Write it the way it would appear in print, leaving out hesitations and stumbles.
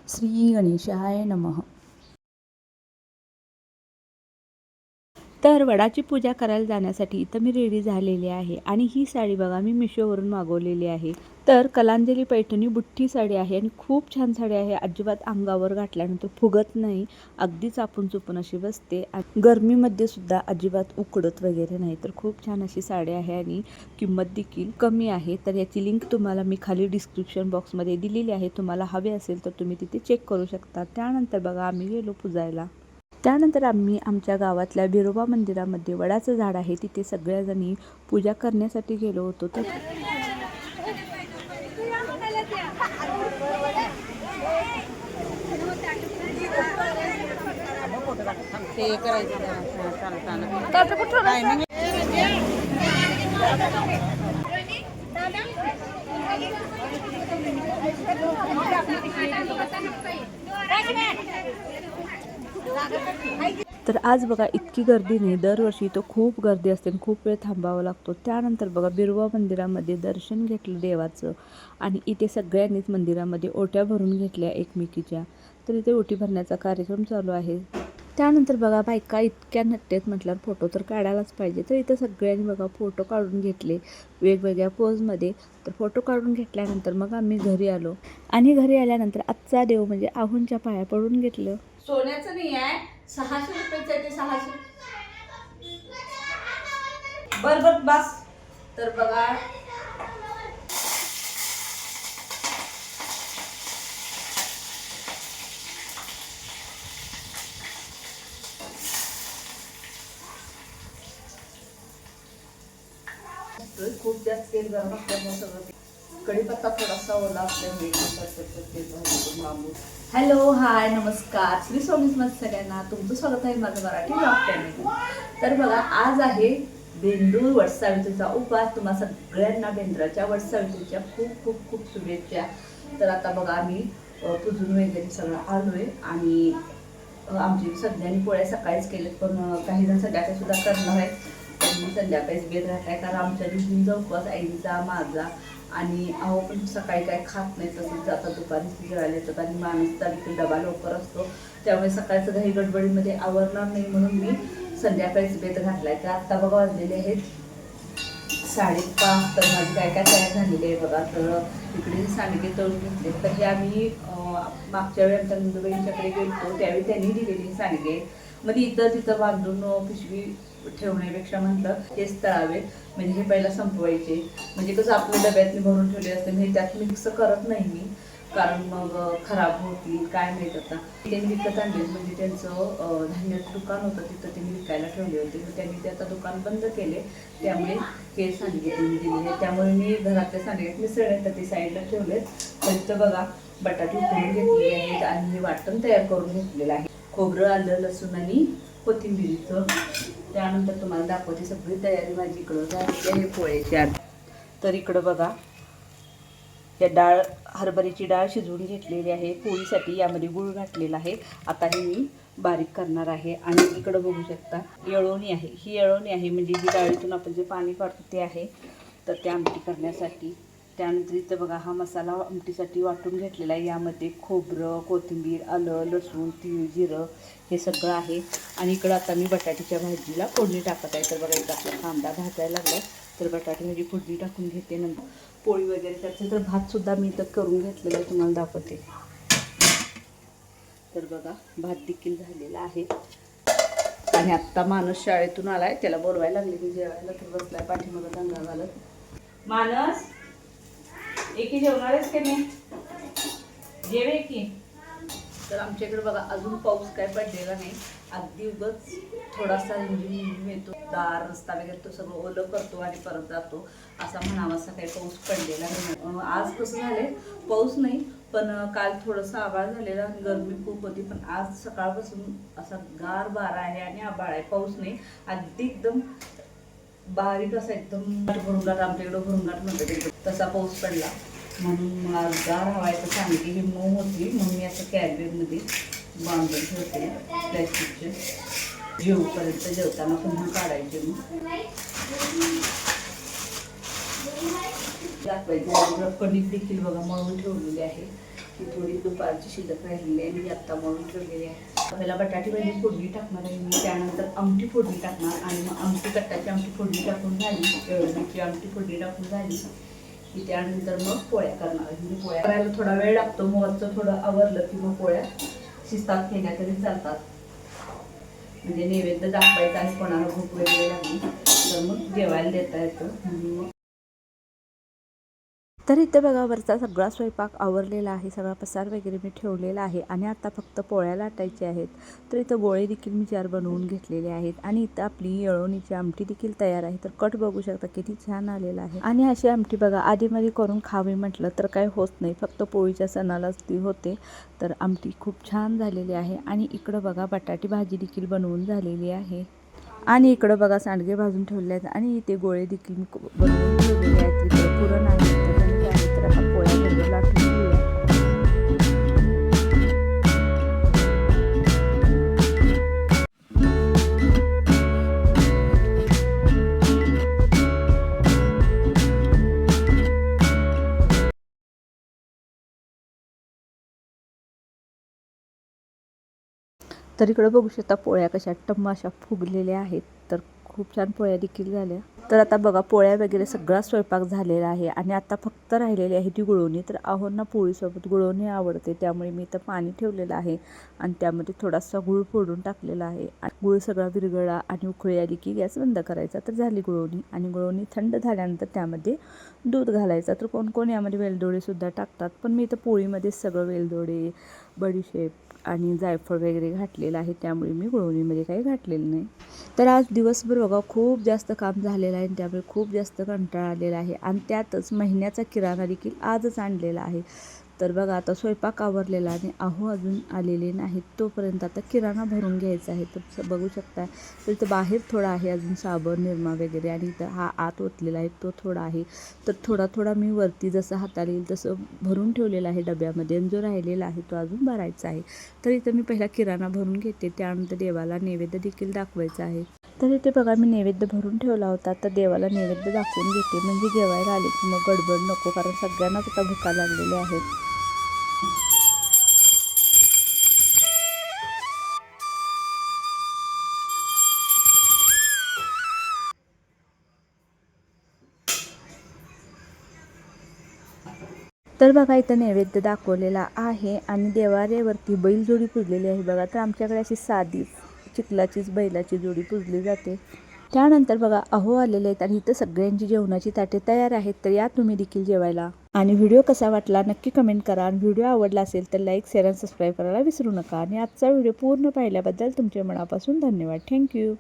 श्री गणेशाय नमः. तर वडाची पूजा करायला जाण्यासाठी इथं मी रेडी झालेली आहे आणि ही साडी बघा मी मिशोवरून मागवलेली आहे. तर कलांजली पैठणी बुट्टी साडी आहे आणि खूप छान साडी आहे. अजिबात अंगावर घातल्यानंतर फुगत नाही, अगदी चापून चुपून अशी बसते. गरमीमध्ये सुद्धा अजिबात उकडत वगैरे नाही. तर खूप छान अशी साडी आहे आणि किंमत देखील कमी आहे. तर याची लिंक तुम्हाला मी खाली डिस्क्रिप्शन बॉक्समध्ये दिलेली आहे. तुम्हाला हवे असेल तर तुम्ही तिथे चेक करू शकता. त्यानंतर बघा आम्ही गेलो पूजायला. त्यानंतर आम्ही आमच्या गावातल्या बिरोबा मंदिरामध्ये वडाचं झाड आहे तिथे सगळ्याजणी पूजा करण्यासाठी गेलो होतो. तर तर आज बघा इतकी गर्दी नाही, दरवर्षी तो खूप गर्दी असते आणि खूप वेळ थांबावा लागतो. त्यानंतर बघा बिरोबा मंदिरामध्ये दर्शन घेतलं देवाचं आणि इथे सगळ्यांनीच मंदिरामध्ये ओट्या भरून घेतल्या एकमेकीच्या. तर इथे ओटी भरण्याचा कार्यक्रम चालू आहे. त्यानंतर बघा बायका इतक्या नटतेत म्हटल्यावर फोटो तर काढायलाच पाहिजे. तर इथं सगळ्यांनी बघा फोटो काढून घेतले वेगवेगळ्या पोजमध्ये. तर फोटो काढून घेतल्यानंतर मग आम्ही घरी आलो आणि घरी आल्यानंतर आजचा देव म्हणजे आहुंच्या पाया पडून घेतलं. सोन्याचं नाही आहे, 600 रुपयाचं आहे ते. 600 बर बस. तर बघा खूप जास्त तेल गरम असल्यामुळे सगळं कढीपत्ता थोडासा ओला असल्यामुळे. हॅलो, हाय, नमस्कार, श्री स्वामी समर्थ सगळ्यांना. तुमचं स्वागत आहे माझं मराठी ब्लॉग चॅनल. तर बघा आज आहे बेंदूर, वटसावित्रीचा उपवास. तुम्हा सगळ्यांना बेंद्राच्या वटसावित्रीच्या खूप खूप खूप शुभेच्छा. तर आता बघा आम्ही पुजून वगैरे सगळं आलोय आणि आमची सगळ्यांनी पोळ्या सकाळीच केलेत, पण काही जण संध्याकाळी सुद्धा करणार आहेत. तर मी संध्याकाळीच बेत राहत आहे, कारण आमच्या दिवशींचा उपवास आईचा माझा. आणि अहो पण सकाळी काय खात नाही, तसंच जातात दुपारी जेवायला येतात आणि माणूस तारीख डबा लवकर असतो, त्यामुळे सकाळचं काही गडबडीमध्ये आवरणार नाही म्हणून मी संध्याकाळीच बेत घातलाय. तर आत्ता बघा वाजलेले आहेत 5:30. तर माझी काय काय तयार झालेली आहे बघा. तर इकडे सांडगे तळून घेतले. तर हे आम्ही मागच्या वेळी आमच्या नंदुबाईंच्याकडे गेलो त्यावेळी त्यांनी दिलेली सांडगे. मध्ये इथं तिथं बांधून पिशवी ठेवण्यापेक्षा म्हटलं हेच तळावे, म्हणजे हे पहिला संपवायचे. म्हणजे कसं आपल्या डब्यातनी भरून ठेवले असते, म्हणजे त्यात मिक्स करत नाही मी, कारण मग खराब होतील काय माहीत. आता त्यांनी विकत आणले, म्हणजे त्यांचं धान्याचं दुकान होतं तिथं त्यांनी विकायला ठेवले होते. मग त्यांनी ते आता दुकान बंद केले, त्यामुळे हे सांडगे त्यांनी दिलेले. त्यामुळे मी घरातल्या सांडग्यात मिसळले तर ते साईडला ठेवलेत. तर इथं बघा बटाटे उकडून घेतलेले आहेत आणि हे वाटण तयार करून घेतलेलं आहे. खोबरं, आलं, लसूण आणि कोथिंबिरीचं. त्यानंतर तुम्हाला दाखवते सगळी तयारी माझी इकडं झाली आहे पोळ्याची. तर इकडं बघा या हरभऱ्याची डाळ शिजवून घेतलेली आहे पोळीसाठी. यामध्ये गूळ घातलेला आहे. आता हे मी बारीक करणार आहे. आणि इकडं बघू शकता येळवणी आहे. ही येळवणी आहे, म्हणजे ही डाळीतून आपण जे पाणी काढतो ते आहे, तर ते आमटी करण्यासाठी. त्यानंतर इथं बघा हा मसाला आमटीसाठी वाटून घेतलेला आहे. यामध्ये खोबरं, कोथिंबीर, आलं, लसूण, तीळ, जिरं हे सगळं आहे. आणि इकडं आता मी बटाट्याच्या भाजीला फोडणी टाकत आहे. तर बघा इथं आपला कांदा भाजायला लागला, तर बटाटे भाजी फोडणी टाकून घेते. नंतर पोळी वगैरे करते. तर भातसुद्धा मी इथं करून घेतलेला आहे, तुम्हाला दाखवते. तर बघा भात देखील झालेला आहे. आणि आत्ता माणूस शाळेतून आलाय, त्याला बोलवायला लागले की जेवायला. तर बसलाय पाठीमागं दंगा घालत. मानस एकी जेवणार आहेस की नाही? जेवे की. तर आमच्याकडे बघा अजून पाऊस काय पडलेला नाही, अगदी उगच थोडासा रिमझिम येतो. दार रस्ता वगैरे तो सगळं ओलं करतो आणि परत जातो, असा म्हणावा. असा काही पाऊस पडलेला नाही. आज कसं झालंय, पाऊस नाही, पण काल थोडंसं आभाळ झालेलं आणि गरमी खूप होती. पण आज सकाळपासून असा गार वारा आहे आणि आभाळ आहे, पाऊस नाही. अगदी एकदम बारीक असा एकदम भुरुंगाट, आमच्याकडं भुरुंगाट म्हणतात तसा पाऊस पडला. म्हणून मला गार हवायचं सांगितली. ही मऊ होती म्हणून मी असं कॅरीबॅगमध्ये बांधून ठेवते प्लॅस्टिकचे. जेवपर्यंत जेवताना पुन्हा काढायचे. मग दाखवायचे. कणिक देखील बघा मळून ठेवलेली आहे. ही थोडी दुपारची शिल्लक राहिलेली आहे मी आत्ता मळून ठेवलेली आहे. पहिला बटाटी भाजी फोडणी टाकणार आहे मी, त्यानंतर आमटी फोडणी टाकणार आणि मग आमटी कट्टाची आमटी फोडणी टाकून झाली, येळवणीची आमटी फोडणी टाकून झाली की त्यानंतर मग पोळ्या करणार आहे. म्हणजे पोळ्या करायला थोडा वेळ लागतो, मोहरचं थोडं आवरलं की मग पोळ्या शिस्तात केल्या तरी चालतात. म्हणजे नैवेद्य दाखवायचा आणि कोणाला भूक वगैरे लागली तर मग जेवायला देता येतं म्हणून मग. तर इथे बघा वरचा सगळा स्वयंपाक आवरलेला आहे, सगळा पसार वगैरे मी ठेवलेला आहे आणि आता फक्त पोळ्या लाटायचे आहेत. तर इथं गोळे देखील मी 4 बनवून घेतलेले आहेत आणि इथं आपली येळवणीची आमटी देखील तयार आहे. तर कट बघू शकता किती छान आलेला आहे. आणि अशी आमटी बघा आधीमध्ये करून खावी म्हटलं तर काय होत नाही, फक्त पोळीच्या सणालाच ती होते. तर आमटी खूप छान झालेली आहे. आणि इकडं बघा बटाटी भाजी देखील बनवून झालेली आहे आणि इकडं बघा सांडगे भाजून ठेवले आहेत आणि इथे गोळे देखील मी बनवून ठेवलेले आहेत. इकडे पुरण आहे तर आता पोळ्या वगैरे लाटून घेऊया. तर इकडं बघू शकता पोळ्या कशा टम्म अशा फुगलेल्या आहेत. तर खूप छान पोळ्या देखील झाल्या. तर आता बघा पोळ्या वगैरे सगळा स्वयंपाक झालेला आहे आणि आता फक्त राहिलेली आहे ती गुळवणी. तर आहोंना पोळीसोबत गुळवणी आवडते, त्यामुळे मी इथं पाणी ठेवलेलं आहे आणि त्यामध्ये थोडासा गूळ फोडून टाकलेला आहे. गूळ सगळा विरघळला आणि उकळी आली की गॅस बंद करायचा. तर झाली गुळवणी आणि गुळवणी थंड झाल्यानंतर त्यामध्ये दूध घालायचा. तर कोण कोण यामध्ये वेलदोडेसुद्धा टाकतात, पण मी इथं पोळीमध्येच सगळं वेलदोडे, बडीशेप आणि जायफळ वगैरे घातलेलं आहे, त्यामुळे मी गुळवणीमध्ये काही घातलेलं नाही. तर आज दिवसभर बघा खूप जास्त काम झालेलं आहे आणि त्यामुळे खूप जास्त कंटाळा आलेला आहे आणि त्यातच महिन्याचा किराणा देखील आजच आणलेला आहे. तर बघा आता स्वयंपाक आवरलेला आणि अहो अजून आलेले नाहीत, तोपर्यंत आता किराणा भरून घ्यायचा आहे. तर बघू शकता तर इथं बाहेर थोडा आहे अजून साबण निरमा वगैरे आणि इथं हा आत ओतलेला आहे तो थोडा आहे. तर थोडा थोडा मी वरती जसं हाताला येईल तसं भरून ठेवलेला आहे डब्यामध्ये आणि जो राहिलेला आहे तो अजून भरायचा आहे. तर इथं मी पहिला किराणा भरून घेते, त्यानंतर देवाला नैवेद्य देखील दाखवायचा आहे. तर इथे बघा मी नैवेद्य भरून ठेवला होता, तर देवाला नैवेद्य दाखवून घेते म्हणजे जेवायला आले की मग गडबड नको, कारण सगळ्यांनाच आता भुका लागलेल्या आहेत. तर बघा इथं नैवेद्य दाखवलेला आहे आणि देवाऱ्यावरती बैलजोडी पुजलेली आहे बघा. तर आमच्याकडे अशी साधी चिखलाचीच बैलाची जोडी पुजली जाते. त्यानंतर बघा अहो आलेले आहेत आणि इथं सगळ्यांची जेवणाची ताटे तयार आहेत. तर या तुम्ही देखील जेवायला. आणि व्हिडिओ कसा वाटला नक्की कमेंट करा आणि व्हिडिओ आवडला असेल तर लाईक, शेअर आणि सबस्क्राईब करायला विसरू नका. आणि आजचा व्हिडिओ पूर्ण पाहिल्याबद्दल तुमचे मनापासून धन्यवाद. थँक्यू.